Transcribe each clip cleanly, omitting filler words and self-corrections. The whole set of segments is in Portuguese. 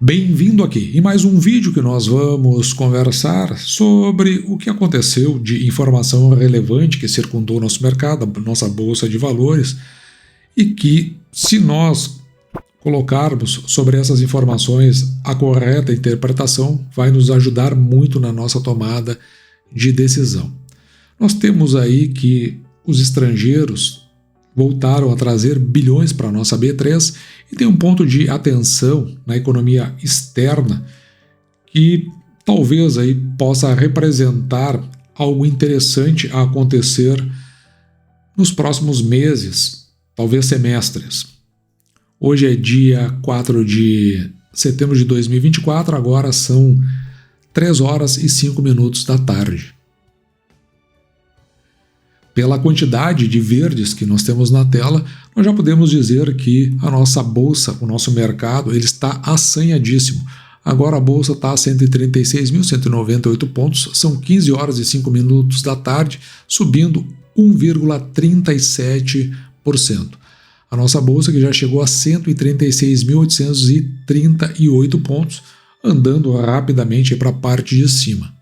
Bem-vindo aqui em mais um vídeo que nós vamos conversar sobre o que aconteceu de informação relevante que circundou nosso mercado, nossa bolsa de valores, e que, se nós colocarmos sobre essas informações a correta interpretação, vai nos ajudar muito na nossa tomada de decisão. Nós temos aí que os estrangeiros voltaram a trazer bilhões para a nossa B3 e tem um ponto de atenção na economia externa que talvez aí possa representar algo interessante a acontecer nos próximos meses, talvez semestres. Hoje é dia 4 de setembro de 2024, agora são 3 horas e 5 minutos da tarde. Pela quantidade de verdes que nós temos na tela, nós já podemos dizer que a nossa bolsa, o nosso mercado, ele está assanhadíssimo. Agora a bolsa está a 136.198 pontos, são 15 horas e 5 minutos da tarde, subindo 1,37%. A nossa bolsa que já chegou a 136.838 pontos, andando rapidamente para a parte de cima.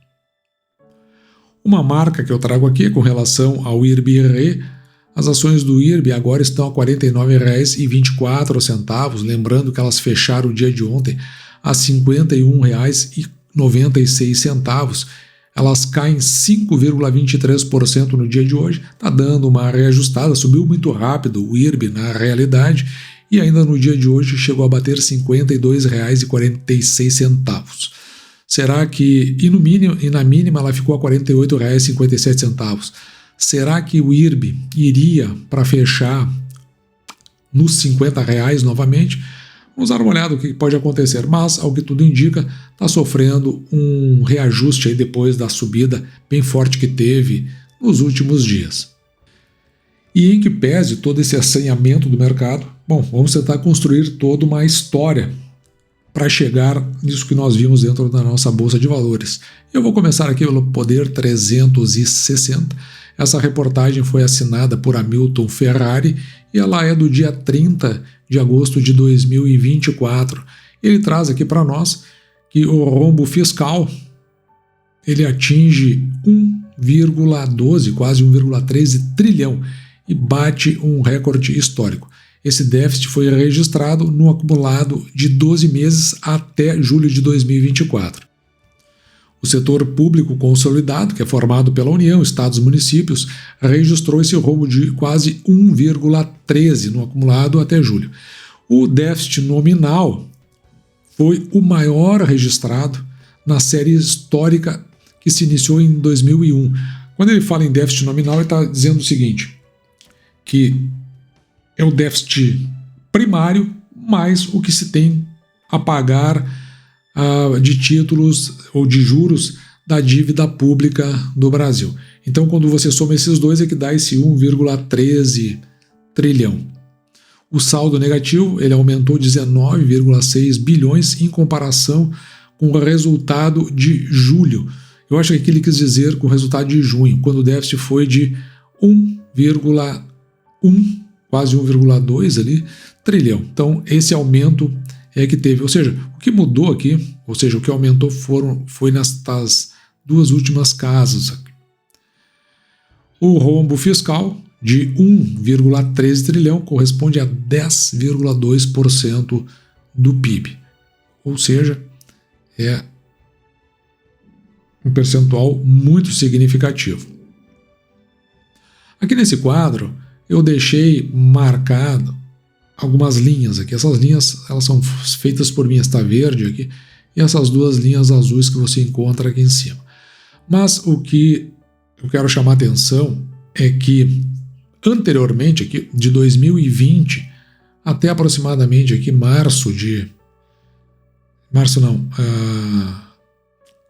Uma marca que eu trago aqui é com relação ao IRB-RE. As ações do IRB agora estão a R$ 49,24, lembrando que elas fecharam o dia de ontem a R$ 51,96. Elas caem 5,23% no dia de hoje, está dando uma reajustada, subiu muito rápido o IRB na realidade e ainda no dia de hoje chegou a bater R$ 52,46. Será que, e na mínima ela ficou a R$ 48,57. Será que o IRB iria para fechar nos R$ 50 novamente? Vamos dar uma olhada no que pode acontecer, mas, ao que tudo indica, está sofrendo um reajuste aí depois da subida bem forte que teve nos últimos dias. E em que pese todo esse assanhamento do mercado, vamos tentar construir toda uma história para chegar nisso que nós vimos dentro da nossa bolsa de valores. Eu vou começar aqui pelo Poder 360. Essa reportagem foi assinada por Hamilton Ferrari e ela é do dia 30 de agosto de 2024. Ele traz aqui para nós que o rombo fiscal ele atinge 1,12, quase 1,13 trilhão e bate um recorde histórico. Esse déficit foi registrado no acumulado de 12 meses até julho de 2024. O setor público consolidado, que é formado pela União, Estados e municípios, registrou esse rombo de quase 1,13 no acumulado até julho. O déficit nominal foi o maior registrado na série histórica que se iniciou em 2001. Quando ele fala em déficit nominal, ele está dizendo o seguinte, que é o déficit primário mais o que se tem a pagar de títulos ou de juros da dívida pública do Brasil. Então, quando você soma esses dois, é que dá esse 1,13 trilhão. O saldo negativo ele aumentou 19,6 bilhões em comparação com o resultado de julho. Eu acho que aqui ele quis dizer com o resultado de junho, quando o déficit foi de 1,1 quase 1,2 ali, trilhão. Então, esse aumento é que teve. Ou seja, o que mudou aqui, ou seja, o que aumentou foi nestas duas últimas casas. O rombo fiscal de 1,13 trilhão corresponde a 10,2% do PIB. Ou seja, é um percentual muito significativo. Aqui nesse quadro, eu deixei marcado algumas linhas aqui. Essas linhas elas são feitas por mim, está verde aqui, e essas duas linhas azuis que você encontra aqui em cima. Mas o que eu quero chamar a atenção é que anteriormente, aqui, de 2020 até aproximadamente aqui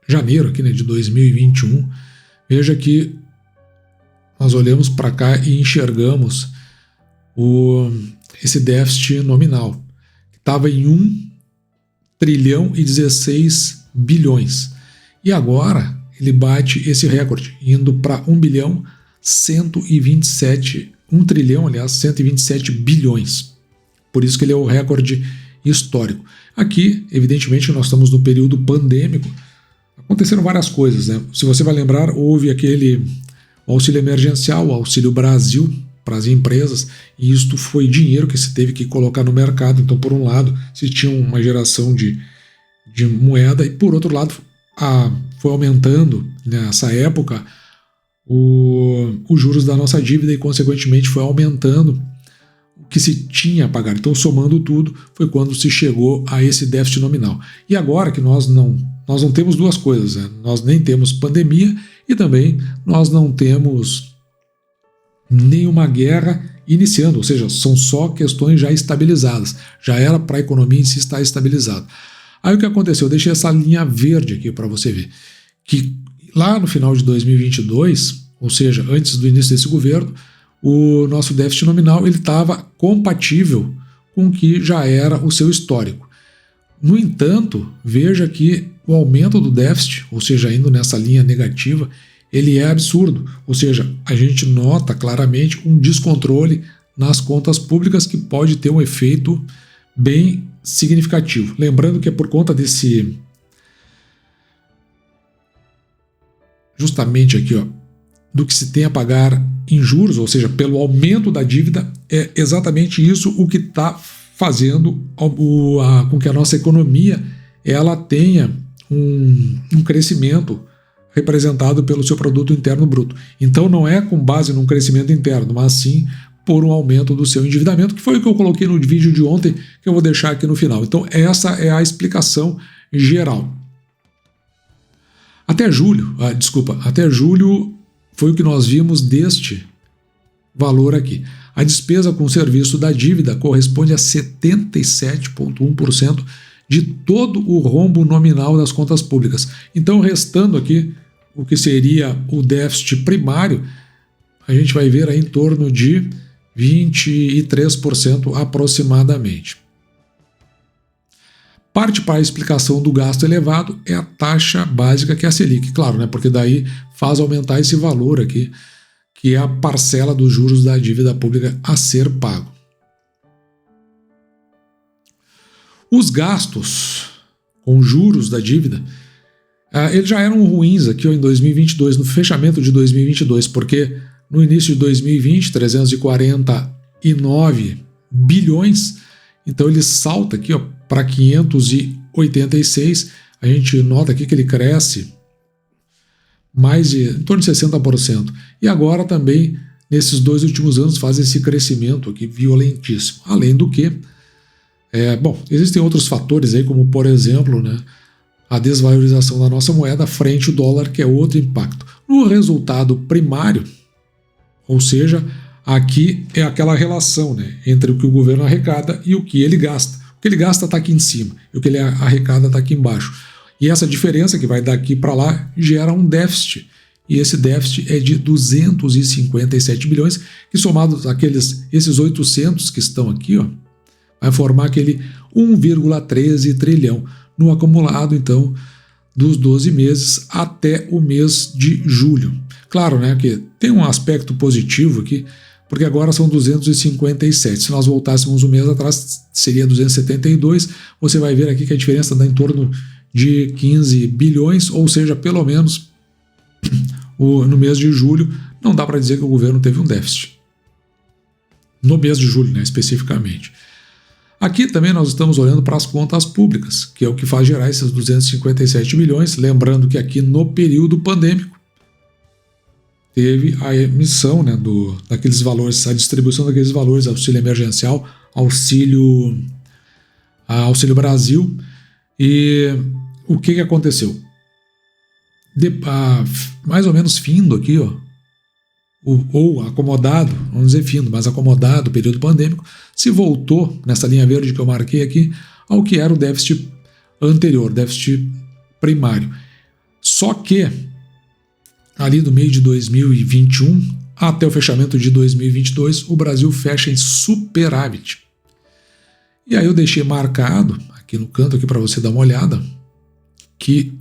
janeiro aqui, né, de 2021, veja que nós olhamos para cá e enxergamos esse déficit nominal, que estava em 1 trilhão e 16 bilhões. E agora ele bate esse recorde, indo para 1 trilhão, 127 bilhões. Por isso que ele é o recorde histórico. Aqui, evidentemente, nós estamos no período pandêmico, aconteceram várias coisas, né? Se você vai lembrar, houve aquele auxílio emergencial, o Auxílio Brasil, para as empresas, e isto foi dinheiro que se teve que colocar no mercado. Então, por um lado, se tinha uma geração de moeda, e por outro lado, foi aumentando nessa época os juros da nossa dívida e, consequentemente, foi aumentando o que se tinha a pagar. Então, somando tudo, foi quando se chegou a esse déficit nominal. E agora que nós não temos duas coisas, né? Nós nem temos pandemia e também nós não temos nenhuma guerra iniciando, ou seja, são só questões já estabilizadas. Já era para a economia em si estar estabilizada. Aí o que aconteceu? Eu deixei essa linha verde aqui para você ver, que lá no final de 2022, ou seja, antes do início desse governo, o nosso déficit nominal estava compatível com o que já era o seu histórico. No entanto, veja que o aumento do déficit, ou seja, indo nessa linha negativa, ele é absurdo, ou seja, a gente nota claramente um descontrole nas contas públicas que pode ter um efeito bem significativo. Lembrando que é por conta desse, justamente aqui, ó, do que se tem a pagar em juros, ou seja, pelo aumento da dívida, é exatamente isso o que está fazendo com que a nossa economia ela tenha um crescimento representado pelo seu produto interno bruto. Então não é com base num crescimento interno, mas sim por um aumento do seu endividamento, que foi o que eu coloquei no vídeo de ontem, que eu vou deixar aqui no final. Então essa é a explicação geral. Até julho foi o que nós vimos deste valor aqui. A despesa com o serviço da dívida corresponde a 77,1% de todo o rombo nominal das contas públicas. Então, restando aqui o que seria o déficit primário, a gente vai ver aí em torno de 23% aproximadamente. Parte para a explicação do gasto elevado é a taxa básica, que é a Selic, claro, né? Porque daí faz aumentar esse valor aqui, que é a parcela dos juros da dívida pública a ser pago. Os gastos com juros da dívida, eles já eram ruins aqui em 2022, no fechamento de 2022, porque no início de 2020, 349 bilhões, então ele salta aqui para 586, a gente nota aqui que ele cresce em torno de 60%. E agora também, nesses 2 últimos anos, faz esse crescimento aqui violentíssimo. Além do que, existem outros fatores aí, como por exemplo, né, a desvalorização da nossa moeda frente ao dólar, que é outro impacto. No resultado primário, ou seja, aqui é aquela relação, né, entre o que o governo arrecada e o que ele gasta. O que ele gasta está aqui em cima e o que ele arrecada está aqui embaixo. E essa diferença que vai daqui para lá gera um déficit. E esse déficit é de 257 bilhões, que somados esses 800 que estão aqui, ó, vai formar aquele 1,13 trilhão no acumulado, então, dos 12 meses até o mês de julho. Claro, né, que tem um aspecto positivo aqui, porque agora são 257. Se nós voltássemos um mês atrás, seria 272. Você vai ver aqui que a diferença dá em torno de 15 bilhões, ou seja, pelo menos no mês de julho, não dá para dizer que o governo teve um déficit. No mês de julho, né, especificamente. Aqui também nós estamos olhando para as contas públicas, que é o que faz gerar esses 257 bilhões. Lembrando que aqui no período pandêmico teve a emissão, né, daqueles valores, a distribuição daqueles valores, auxílio emergencial, auxílio Brasil. E o que aconteceu? Mais ou menos findo aqui, ó, ou acomodado, vamos dizer findo, mas acomodado o período pandêmico, se voltou, nessa linha verde que eu marquei aqui, ao que era o déficit anterior, déficit primário. Só que, ali do meio de 2021 até o fechamento de 2022, o Brasil fecha em superávit. E aí eu deixei marcado, aqui no canto aqui para você dar uma olhada, que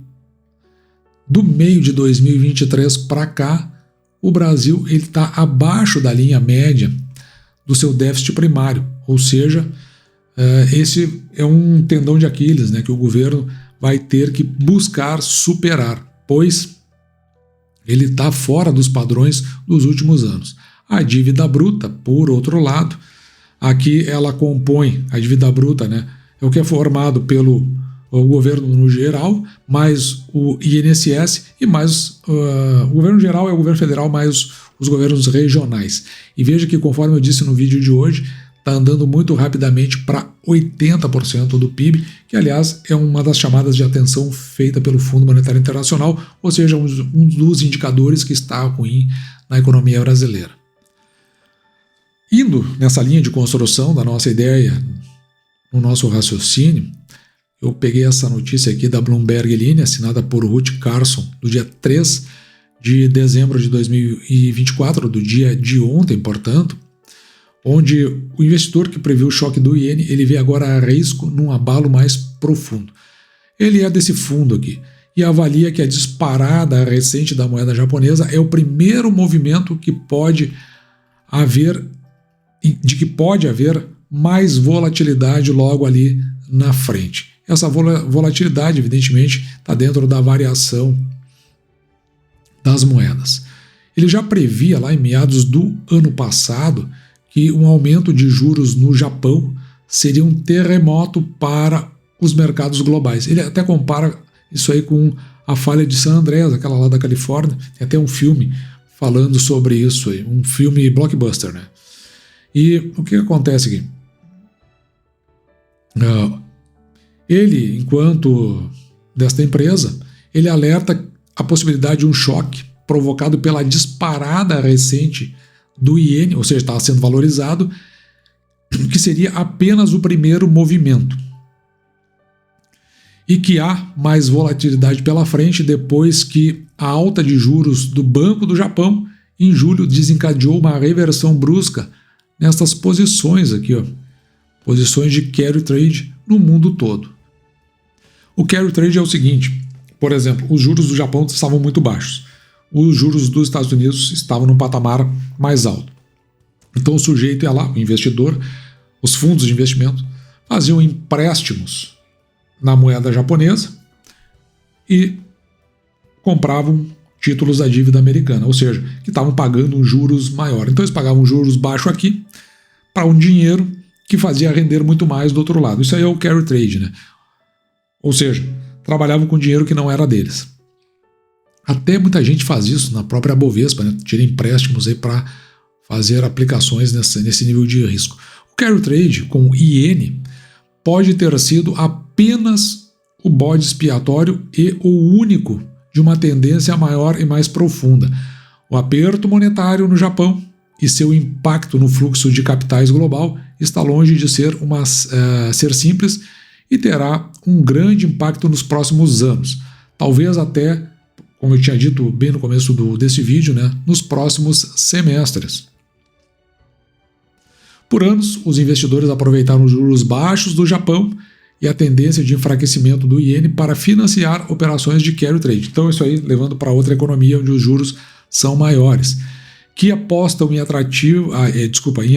do meio de 2023 para cá, o Brasil está abaixo da linha média do seu déficit primário, ou seja, esse é um tendão de Aquiles, né, que o governo vai ter que buscar superar, pois ele está fora dos padrões dos últimos anos. A dívida bruta, por outro lado, aqui ela compõe a dívida bruta, né, é o que é formado pelo o governo no geral, mais o INSS e mais o governo geral é o governo federal, mais os governos regionais. E veja que, conforme eu disse no vídeo de hoje, está andando muito rapidamente para 80% do PIB, que, aliás, é uma das chamadas de atenção feita pelo Fundo Monetário Internacional, ou seja, um dos indicadores que está ruim na economia brasileira. Indo nessa linha de construção da nossa ideia, no nosso raciocínio, eu peguei essa notícia aqui da Bloomberg Linha, assinada por Ruth Carson, do dia 3 de dezembro de 2024, do dia de ontem, portanto, onde o investidor que previu o choque do iene, ele vê agora risco num abalo mais profundo. Ele é desse fundo aqui e avalia que a disparada recente da moeda japonesa é o primeiro movimento que pode haver mais volatilidade logo ali na frente. Essa volatilidade, evidentemente, está dentro da variação das moedas. Ele já previa lá em meados do ano passado que um aumento de juros no Japão seria um terremoto para os mercados globais. Ele até compara isso aí com a falha de San Andreas, aquela lá da Califórnia. Tem até um filme falando sobre isso aí, um filme blockbuster, né? E o que acontece aqui? Ele, enquanto desta empresa, ele alerta a possibilidade de um choque provocado pela disparada recente do iene, ou seja, estava sendo valorizado, que seria apenas o primeiro movimento. E que há mais volatilidade pela frente depois que a alta de juros do Banco do Japão, em julho, desencadeou uma reversão brusca nessas posições aqui, ó, posições de carry trade no mundo todo. O carry trade é o seguinte, por exemplo, os juros do Japão estavam muito baixos, os juros dos Estados Unidos estavam num patamar mais alto. Então o sujeito ia lá, o investidor, os fundos de investimento, faziam empréstimos na moeda japonesa e compravam títulos da dívida americana, ou seja, que estavam pagando um juros maior. Então eles pagavam juros baixos aqui para um dinheiro que fazia render muito mais do outro lado. Isso aí é o carry trade, né? Ou seja, trabalhavam com dinheiro que não era deles. Até muita gente faz isso na própria Bovespa, né? Tira empréstimos aí para fazer aplicações nesse nível de risco. O carry trade com iene pode ter sido apenas o bode expiatório e o único de uma tendência maior e mais profunda. O aperto monetário no Japão e seu impacto no fluxo de capitais global está longe de ser simples e terá um grande impacto nos próximos anos. Talvez até, como eu tinha dito bem no começo desse vídeo, né, nos próximos semestres. Por anos, os investidores aproveitaram os juros baixos do Japão e a tendência de enfraquecimento do iene para financiar operações de carry trade. Então isso aí levando para outra economia onde os juros são maiores, que apostam em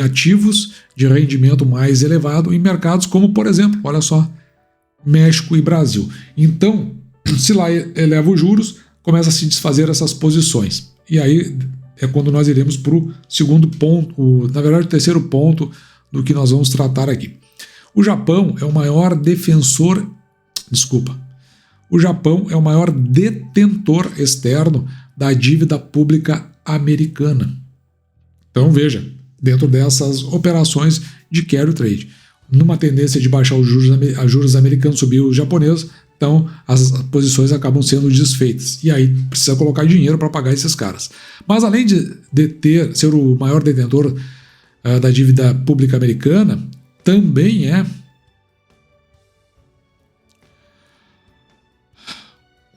ativos de rendimento mais elevado em mercados como, por exemplo, olha só, México e Brasil. Então, se lá eleva os juros, começa a se desfazer essas posições. E aí é quando nós iremos para o segundo ponto, na verdade o terceiro ponto do que nós vamos tratar aqui. O Japão é o maior detentor externo da dívida pública americana. Então veja, dentro dessas operações de carry trade, numa tendência de baixar os juros americanos, subir os japoneses, então as posições acabam sendo desfeitas. E aí precisa colocar dinheiro para pagar esses caras. Mas além de ser o maior detentor da dívida pública americana, também é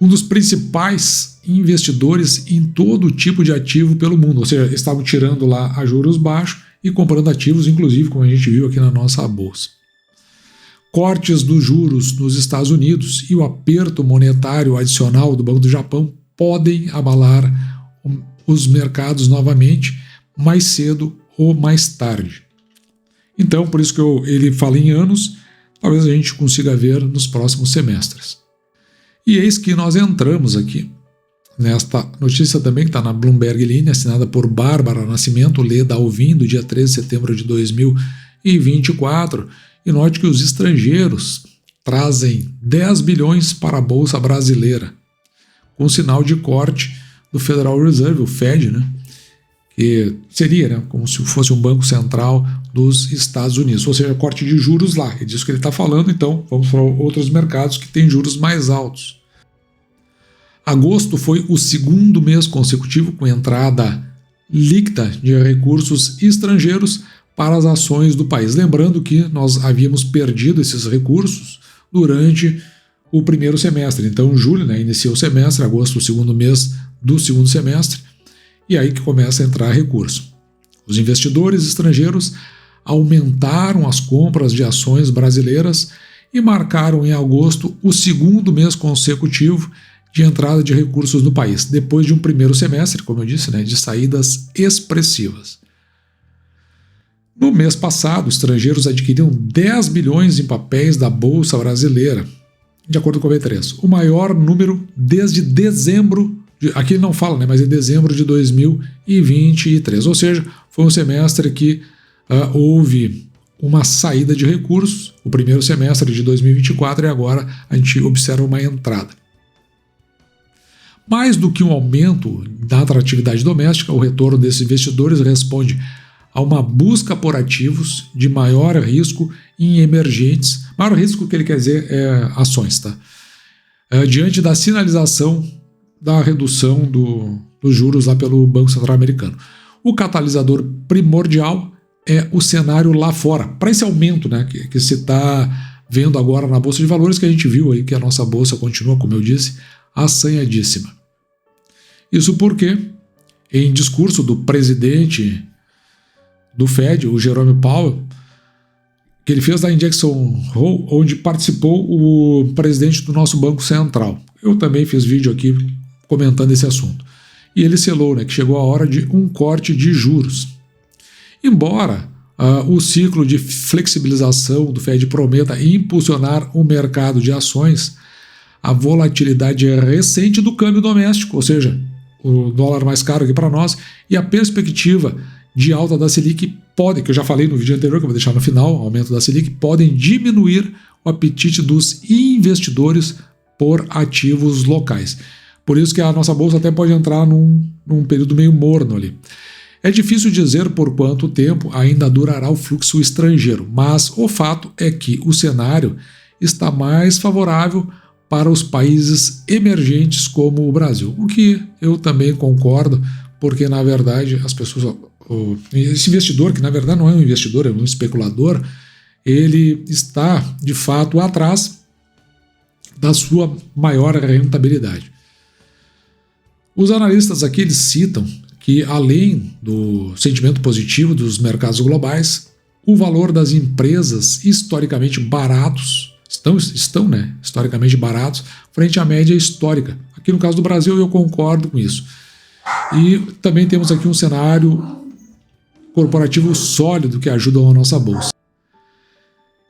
um dos principais investidores em todo tipo de ativo pelo mundo. Ou seja, estavam tirando lá a juros baixos e comprando ativos, inclusive, como a gente viu aqui na nossa bolsa. Cortes dos juros nos Estados Unidos e o aperto monetário adicional do Banco do Japão podem abalar os mercados novamente mais cedo ou mais tarde. Então, por isso que ele fala em anos, talvez a gente consiga ver nos próximos semestres. E eis que nós entramos aqui nesta notícia também que está na Bloomberg Line, assinada por Bárbara Nascimento, leda ao vivo, do dia 13 de setembro de 2024, e note que os estrangeiros trazem 10 bilhões para a Bolsa Brasileira, com sinal de corte do Federal Reserve, o Fed, né? Que seria, né, como se fosse um banco central dos Estados Unidos, ou seja, corte de juros lá, é disso que ele está falando. Então vamos para outros mercados que têm juros mais altos. Agosto foi o segundo mês consecutivo com entrada líquida de recursos estrangeiros para as ações do país. Lembrando que nós havíamos perdido esses recursos durante o primeiro semestre. Então, julho, né, inicia o semestre, agosto, o segundo mês do segundo semestre, e aí que começa a entrar recurso. Os investidores estrangeiros aumentaram as compras de ações brasileiras e marcaram em agosto o segundo mês consecutivo de entrada de recursos no país, depois de um primeiro semestre, como eu disse, né, de saídas expressivas. No mês passado, estrangeiros adquiriram 10 bilhões em papéis da Bolsa Brasileira, de acordo com o B3, o maior número desde dezembro, aqui ele não fala, né, mas é dezembro de 2023, ou seja, foi um semestre que houve uma saída de recursos, o primeiro semestre de 2024, e agora a gente observa uma entrada. Mais do que um aumento da atratividade doméstica, o retorno desses investidores responde a uma busca por ativos de maior risco em emergentes. Maior risco que ele quer dizer é ações, tá? Diante da sinalização da redução dos juros lá pelo Banco Central Americano. O catalisador primordial é o cenário lá fora, para esse aumento, né, que se está vendo agora na Bolsa de Valores, que a gente viu aí que a nossa Bolsa continua, como eu disse, assanhadíssima. Isso porque, em discurso do presidente do Fed, o Jerome Powell, que ele fez lá em Jackson Hole, onde participou o presidente do nosso Banco Central. Eu também fiz vídeo aqui comentando esse assunto. E ele selou, né, que chegou a hora de um corte de juros. Embora o ciclo de flexibilização do Fed prometa impulsionar o mercado de ações, a volatilidade recente do câmbio doméstico, ou seja, o dólar mais caro aqui para nós, e a perspectiva de alta da Selic pode, que eu já falei no vídeo anterior, que eu vou deixar no final, aumento da Selic, podem diminuir o apetite dos investidores por ativos locais. Por isso que a nossa bolsa até pode entrar num período meio morno ali. É difícil dizer por quanto tempo ainda durará o fluxo estrangeiro, mas o fato é que o cenário está mais favorável para os países emergentes como o Brasil, o que eu também concordo, porque na verdade as pessoas, esse investidor, que na verdade não é um investidor, é um especulador, ele está de fato atrás da sua maior rentabilidade. Os analistas aqui eles citam que, além do sentimento positivo dos mercados globais, o valor das empresas historicamente baratos estão, né, historicamente baratos frente à média histórica. Aqui no caso do Brasil eu concordo com isso. E também temos aqui um cenário corporativo sólido que ajuda a nossa bolsa.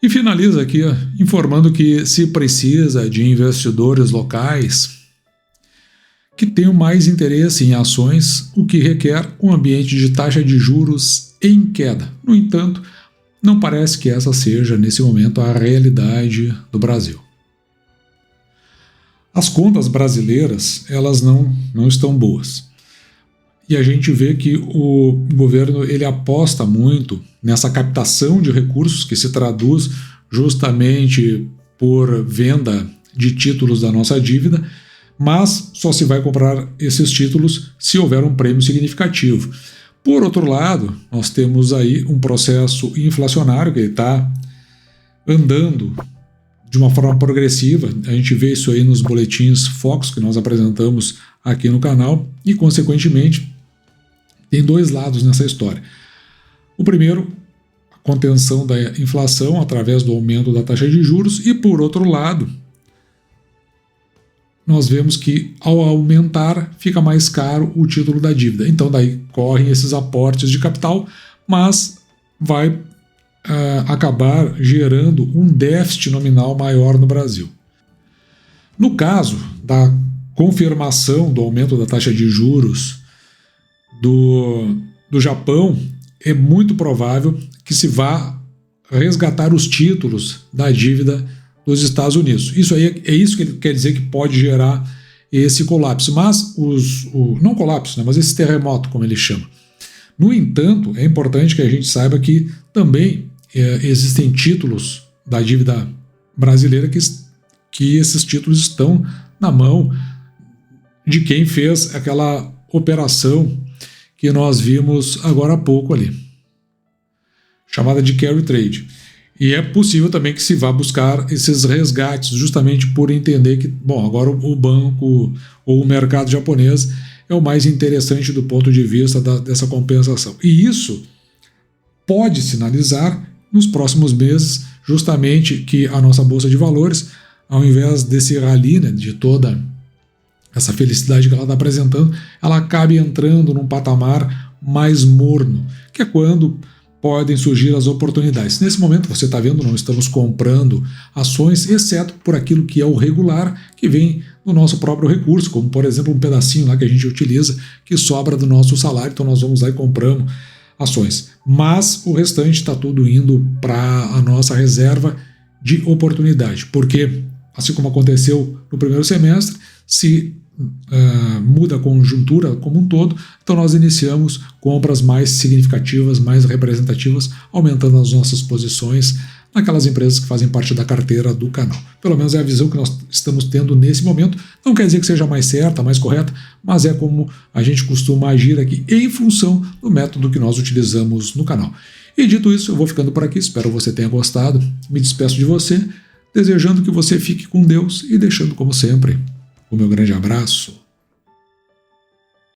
E finaliza aqui informando que se precisa de investidores locais que tenham mais interesse em ações, o que requer um ambiente de taxa de juros em queda. No entanto, não parece que essa seja, nesse momento, a realidade do Brasil. As contas brasileiras, elas não estão boas. E a gente vê que o governo ele aposta muito nessa captação de recursos, que se traduz justamente por venda de títulos da nossa dívida, mas só se vai comprar esses títulos se houver um prêmio significativo. Por outro lado, nós temos aí um processo inflacionário que está andando de uma forma progressiva. A gente vê isso aí nos boletins Focus que nós apresentamos aqui no canal e, consequentemente, tem dois lados nessa história. O primeiro, a contenção da inflação através do aumento da taxa de juros e, por outro lado, nós vemos que, ao aumentar, fica mais caro o título da dívida. Então, daí correm esses aportes de capital, mas vai acabar gerando um déficit nominal maior no Brasil. No caso da confirmação do aumento da taxa de juros do Japão, é muito provável que se vá resgatar os títulos da dívida dos Estados Unidos. Isso aí é isso que ele quer dizer que pode gerar esse colapso, mas não colapso, né, mas esse terremoto, como ele chama. No entanto, é importante que a gente saiba que também existem títulos da dívida brasileira que esses títulos estão na mão de quem fez aquela operação que nós vimos agora há pouco ali, chamada de carry trade. E é possível também que se vá buscar esses resgates, justamente por entender que, bom, agora o banco ou o mercado japonês é o mais interessante do ponto de vista dessa compensação. E isso pode sinalizar nos próximos meses justamente que a nossa Bolsa de Valores, ao invés desse rally, né, de toda essa felicidade que ela está apresentando, ela acabe entrando num patamar mais morno, que é quando podem surgir as oportunidades. Nesse momento, você está vendo, não estamos comprando ações, exceto por aquilo que é o regular, que vem do nosso próprio recurso, como, por exemplo, um pedacinho lá que a gente utiliza, que sobra do nosso salário, então nós vamos lá e compramos ações. Mas o restante está tudo indo para a nossa reserva de oportunidade, porque, assim como aconteceu no primeiro semestre, se muda a conjuntura como um todo, então nós iniciamos compras mais significativas, mais representativas, aumentando as nossas posições naquelas empresas que fazem parte da carteira do canal. Pelo menos é a visão que nós estamos tendo nesse momento. Não quer dizer que seja mais certa, mais correta, mas é como a gente costuma agir aqui em função do método que nós utilizamos no canal. E dito isso, eu vou ficando por aqui, espero que você tenha gostado, me despeço de você, desejando que você fique com Deus e deixando, como sempre, o meu grande abraço.